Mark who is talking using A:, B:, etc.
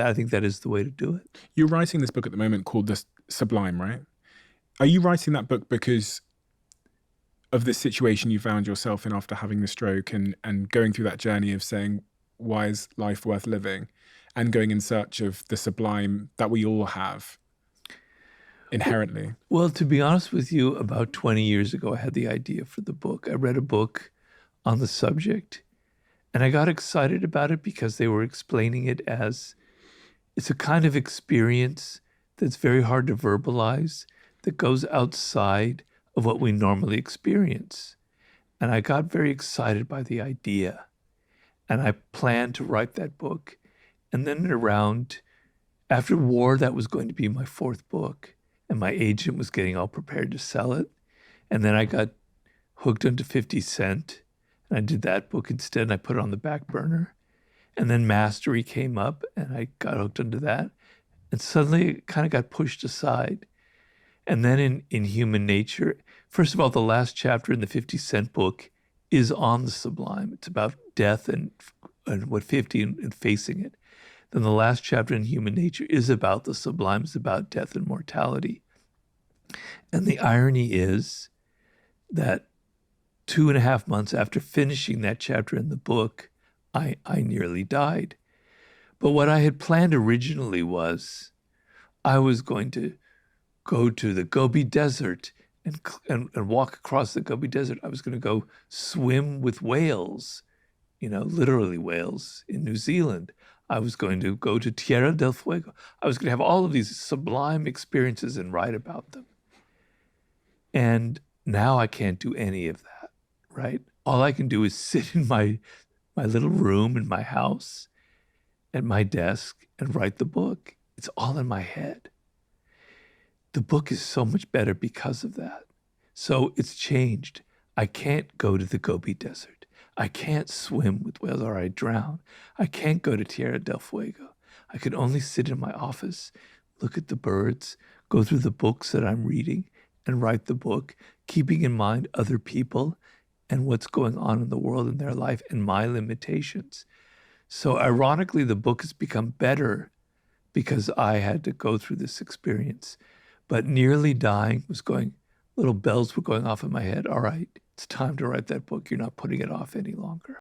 A: I think that is the way to do it.
B: You're writing this book at the moment called The Sublime, right? Are you writing that book because of the situation you found yourself in after having the stroke and going through that journey of saying, why is life worth living? And going in search of the sublime that we all have inherently?
A: Well, to be honest with you, about 20 years ago, I had the idea for the book. I read a book on the subject, and I got excited about it because they were explaining it as it's a kind of experience that's very hard to verbalize, that goes outside of what we normally experience. And I got very excited by the idea. And I planned to write that book. And then after war, that was going to be my fourth book. And my agent was getting all prepared to sell it. And then I got hooked onto 50 Cent. And I did that book instead, and I put it on the back burner. And then Mastery came up, and I got hooked onto that. And suddenly it kind of got pushed aside. And then in Human Nature, first of all, the last chapter in the 50 Cent book is on the sublime. It's about death and what 50 and facing it. Then the last chapter in Human Nature is about the sublime. It's about death and mortality. And the irony is that 2.5 months after finishing that chapter in the book, I nearly died. But what I had planned originally was I was going to go to the Gobi Desert and walk across the Gobi Desert. I was going to go swim with whales, literally whales in New Zealand. I was going to go to Tierra del Fuego. I was going to have all of these sublime experiences and write about them. And now I can't do any of that, right? All I can do is sit in my little room in my house at my desk and write the book. It's all in my head. The book is so much better because of that. So it's changed. I can't go to the Gobi Desert. I can't swim with whales or I drown. I can't go to Tierra del Fuego. I can only sit in my office, look at the birds, go through the books that I'm reading, and write the book, keeping in mind other people and what's going on in the world in their life and my limitations. So ironically, the book has become better because I had to go through this experience. But nearly dying little bells were going off in my head. All right, it's time to write that book. You're not putting it off any longer.